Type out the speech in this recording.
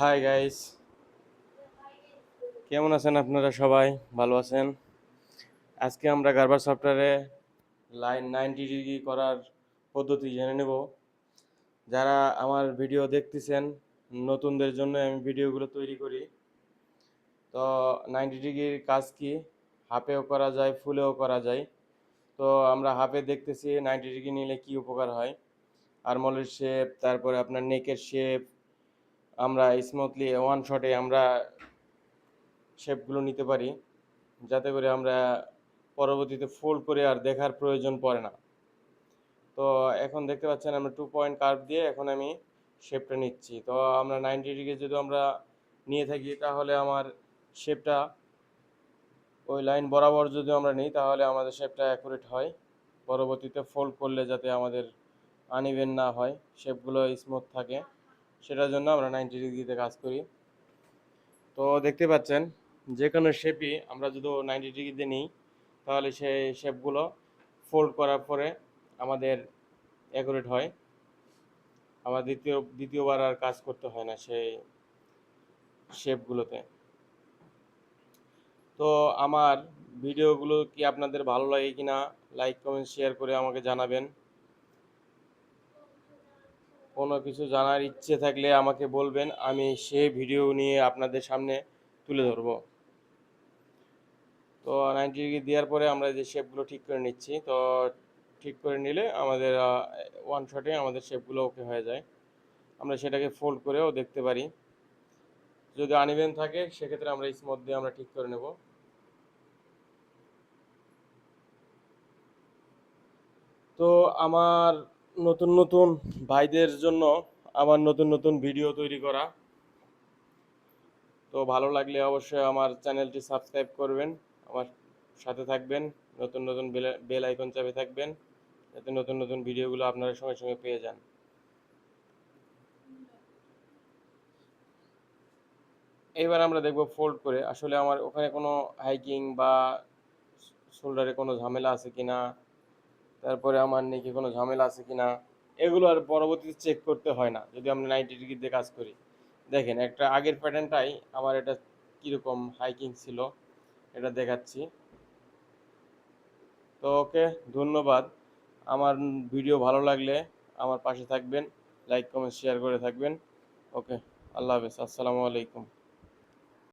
Hi guys, কেমন আছেন আপনারা? সবাই ভালো আছেন? আজকে আমরা গার্বার সফটওয়্যারে লাইন 90 ডিগ্রি করার পদ্ধতি জেনে নেব। যারা আমার ভিডিও দেখতেছেন, নতুনদের জন্য আমি ভিডিওগুলো তৈরি করি। তো 90 ডিগ্রির কাজ কি? হাফেও করা যায়, ফুলেও করা যায়। তো আমরা হাফে দেখতেছি 90 ডিগ্রি নিলে কি উপকার হয়। আর্মলের শেপ, তারপরে আপনার নেকের শেপ, আমরা স্মুথলি ওয়ান শটে আমরা শেপগুলো নিতে পারি, যাতে করে আমরা পরবর্তীতে ফোল্ড করে আর দেখার প্রয়োজন পড়ে না। তো এখন দেখতে পাচ্ছেন আমরা 2 পয়েন্ট কার্ভ দিয়ে এখন আমি শেপটা নিচ্ছি। তো আমরা 90 ডিগ্রি যদি আমরা নিয়ে থাকি তাহলে আমার শেপটা ওই লাইন বরাবর যদি আমরা নিই তাহলে আমাদের শেপটা অ্যাকুরেট হয়। পরবর্তীতে ফোল্ড করলে যাতে আমাদের আনইভেন না হয়, শেপগুলো স্মুথ থাকে, সেটার জন্য আমরা 90 ডিগ্রিতে কাজ করি। তো দেখতে পাচ্ছেন যে কোনো শেপই আমরা যদি 90 ডিগ্রিতে নিই তাহলে সেই শেপগুলো ফোল্ড করার পরে আমাদের অ্যাকুরেট হয়। আমার দ্বিতীয়বার আর কাজ করতে হয় না সেই শেপগুলোতে। তো আমার ভিডিওগুলো কি আপনাদের ভালো লাগে কিনা লাইক কমেন্ট শেয়ার করে আমাকে জানাবেন। কোনো কিছু জানার ইচ্ছে থাকলে আমাকে বলবেন, আমি সেই ভিডিও নিয়ে আপনাদের সামনে তুলে ধরবো। তো 90 ডিগ্রি দেওয়ার পরে আমরা যে শেপগুলো ঠিক করে নিচ্ছি, তো ঠিক করে নিলে আমাদের ওয়ান শটে আমাদের শেপগুলো ওকে হয়ে যায়। আমরা সেটাকে ফোল্ড করেও দেখতে পারি। যদি আনইভেন থাকে সেক্ষেত্রে আমরা স্মুথ দিয়ে আমরা ঠিক করে নেব। তো আমার নতুন নতুন ভাইদের জন্য আমার নতুন নতুন ভিডিও তৈরি করা। তো ভালো লাগলে অবশ্যই আমার চ্যানেলটি সাবস্ক্রাইব করবেন, আমার সাথে থাকবেন, নতুন নতুন বেল আইকন চাপে থাকবেন, যাতে নতুন নতুন ভিডিওগুলো আপনারা সঙ্গে সঙ্গে পেয়ে যান। এইবার আমরা দেখব ফোল্ড করে আসলে আমার ওখানে কোনো হাইকিং বা শোল্ডারে কোনো ঝামেলা আছে কিনা, তারপরে আমার নেকে কোনো ঝামেলা আছে কিনা, এগুলো আর পরবর্তীতে চেক করতে হয় না যদি আমরা 90 ডিগ্রিতে কাজ করি। দেখেন একটা আগের প্যাটার্নটাই আমার এটা কীরকম হাইকিং ছিল এটা দেখাচ্ছি। তো ওকে, ধন্যবাদ। আমার ভিডিও ভালো লাগলে আমার পাশে থাকবেন, লাইক কমেন্ট শেয়ার করে থাকবেন। ওকে, আল্লাহ হাফেজ, আসসালামু আলাইকুম।